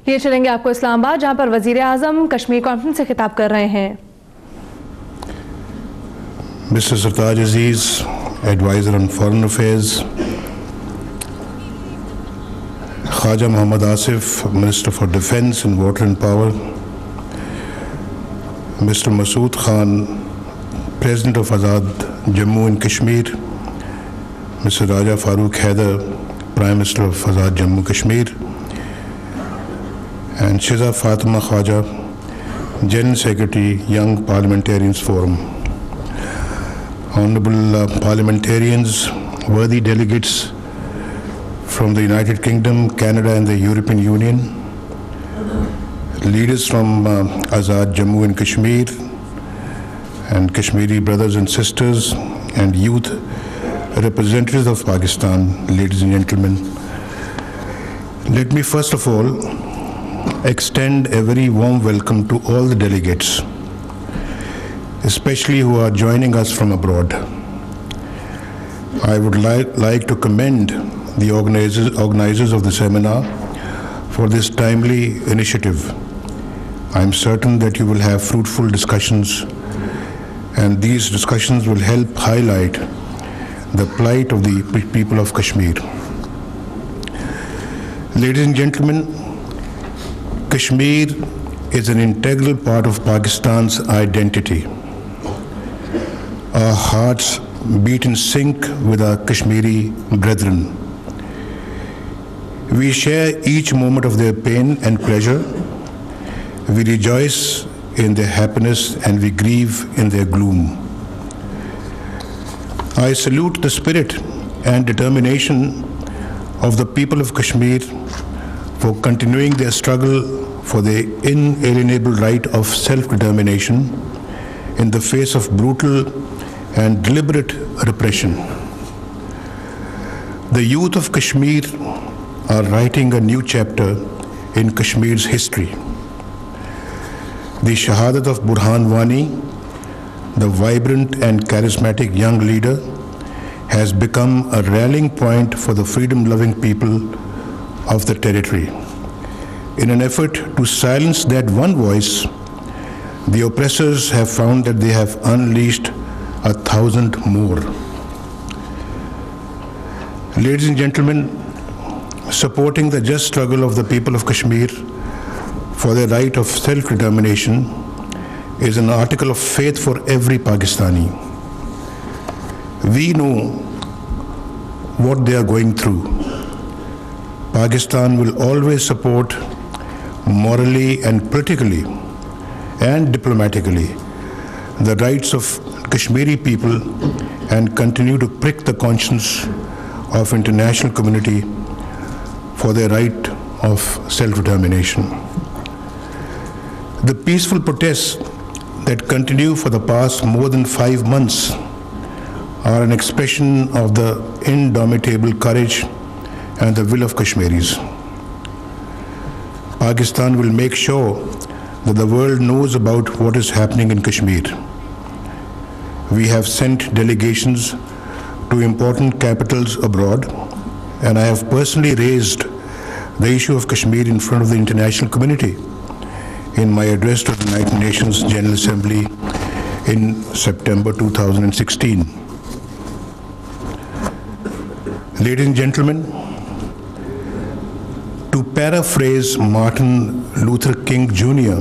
ये चलेंगे आपको इस्लामाबाद, जहां पर वजीर आजम कश्मीर कॉन्फ्रेंस से खिताब कर रहे हैं। Mr. Sartaj Aziz, Advisor on Foreign Affairs, Khaja Muhammad Asif, Minister for Defence and Water and Power, Mr. Masood Khan, President of Azad Jammu and Kashmir, Mr. Raja Farooq Haider, Prime Minister of Azad Jammu Kashmir, and Shiza Fatima Khaja, General Secretary, Young Parliamentarians Forum. Honorable parliamentarians, worthy delegates from the United Kingdom, Canada and the European Union, leaders from Azad Jammu and Kashmir, and Kashmiri brothers and sisters, and youth representatives of Pakistan, ladies and gentlemen. Let me first of all extend a very warm welcome to all the delegates, especially who are joining us from abroad. I would like to commend the organizers of the seminar for this timely initiative. I am certain that you will have fruitful discussions, and these discussions will help highlight the plight of the people of Kashmir. Ladies and gentlemen, Kashmir is an integral part of Pakistan's identity. Our hearts beat in sync with our Kashmiri brethren. We share each moment of their pain and pleasure. We rejoice in their happiness and we grieve in their gloom. I salute the spirit and determination of the people of Kashmir for continuing their struggle for the inalienable right of self-determination in the face of brutal and deliberate repression. The youth of Kashmir are writing a new chapter in Kashmir's history. The Shahadat of Burhan Wani, the vibrant and charismatic young leader, has become a rallying point for the freedom-loving people of the territory. In an effort to silence that one voice, the oppressors have found that they have unleashed 1,000 more. Ladies and gentlemen, supporting the just struggle of the people of Kashmir for their right of self-determination is an article of faith for every Pakistani. We know what they are going through. Pakistan will always support morally and politically and diplomatically the rights of Kashmiri people and continue to prick the conscience of international community for their right of self-determination. The peaceful protests that continue for the past more than 5 months are an expression of the indomitable courage and the will of Kashmiris. Pakistan will make sure that the world knows about what is happening in Kashmir. We have sent delegations to important capitals abroad, and I have personally raised the issue of Kashmir in front of the international community in my address to the United Nations General Assembly in September 2016. Ladies and gentlemen, to paraphrase Martin Luther King Jr.,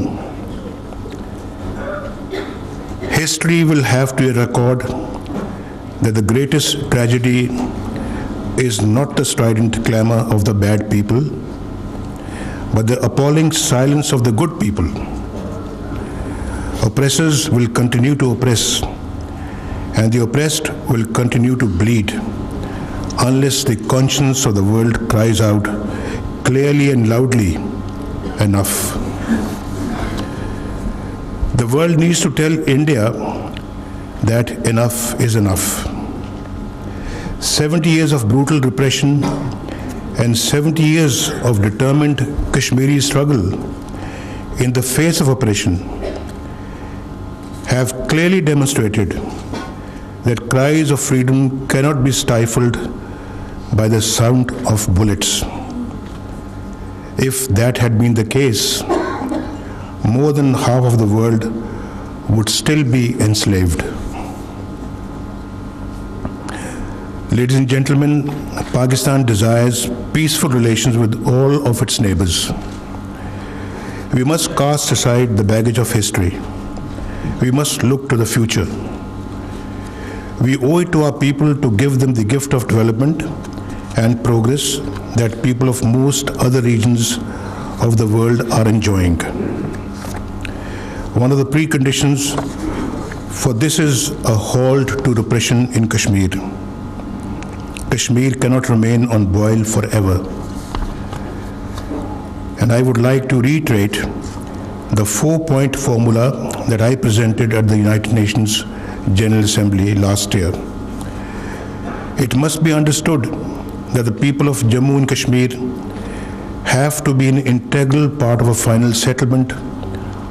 history will have to record that the greatest tragedy is not the strident clamor of the bad people, but the appalling silence of the good people. Oppressors will continue to oppress, and the oppressed will continue to bleed unless the conscience of the world cries out clearly and loudly, enough. The world needs to tell India that enough is enough. 70 years of brutal repression and 70 years of determined Kashmiri struggle in the face of oppression have clearly demonstrated that cries of freedom cannot be stifled by the sound of bullets. If that had been the case, more than half of the world would still be enslaved. Ladies and gentlemen, Pakistan desires peaceful relations with all of its neighbors. We must cast aside the baggage of history. We must look to the future. We owe it to our people to give them the gift of development and progress that people of most other regions of the world are enjoying. One of the preconditions for this is a halt to repression in Kashmir. Kashmir cannot remain on boil forever. And I would like to reiterate the 4-point formula that I presented at the United Nations General Assembly last year. It must be understood that the people of Jammu and Kashmir have to be an integral part of a final settlement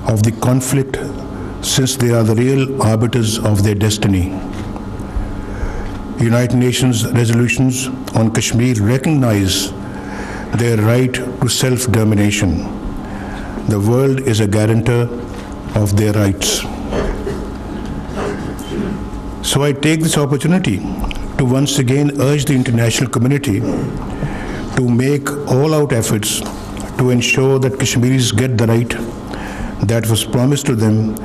of the conflict, since they are the real arbiters of their destiny. United Nations resolutions on Kashmir recognize their right to self-determination. The world is a guarantor of their rights. So I take this opportunity to once again urge the international community to make all-out efforts to ensure that Kashmiris get the right that was promised to them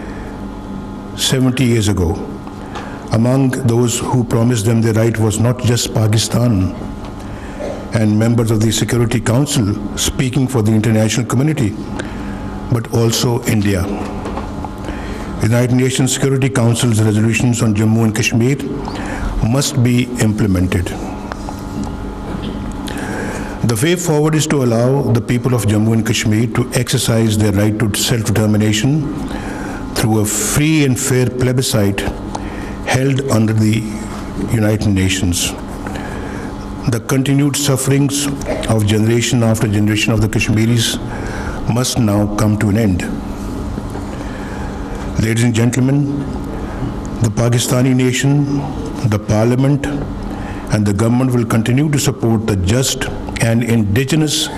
70 years ago. Among those who promised them the right was not just Pakistan and members of the Security Council speaking for the international community, but also India. The United Nations Security Council's resolutions on Jammu and Kashmir must be implemented. The way forward is to allow the people of Jammu and Kashmir to exercise their right to self-determination through a free and fair plebiscite held under the United Nations. The continued sufferings of generation after generation of the Kashmiris must now come to an end. Ladies and gentlemen, the Pakistani nation, the parliament, and the government will continue to support the just and indigenous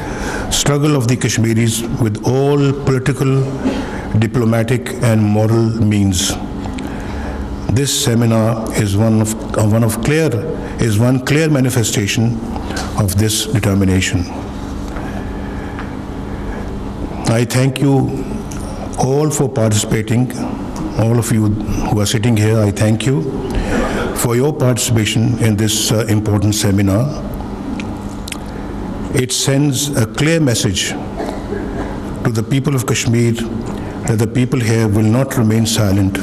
struggle of the Kashmiris with all political, diplomatic, and moral means. This seminar is one clear manifestation of this determination. I thank you all for participating. All of you who are sitting here, I thank you for your participation in this important seminar. It sends a clear message to the people of Kashmir that the people here will not remain silent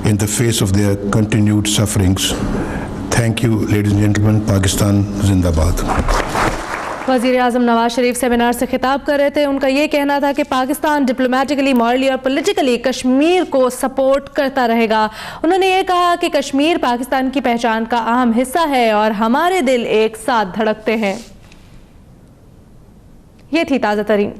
in the face of their continued sufferings. Thank you, ladies and gentlemen. Pakistan Zindabad. वज़ीर आज़म Nawaz Sharif seminar से खिताब कर रहे थे। उनका ये कहना था कि पाकिस्तान डिप्लोमेटिकली, मॉरली और पॉलिटिकली कश्मीर को सपोर्ट करता रहेगा। उन्होंने ये कहा कि कश्मीर पाकिस्तान की पहचान का अहम हिस्सा है और हमारे दिल एक साथ धड़कते हैं। ये थी ताज़ा तरीन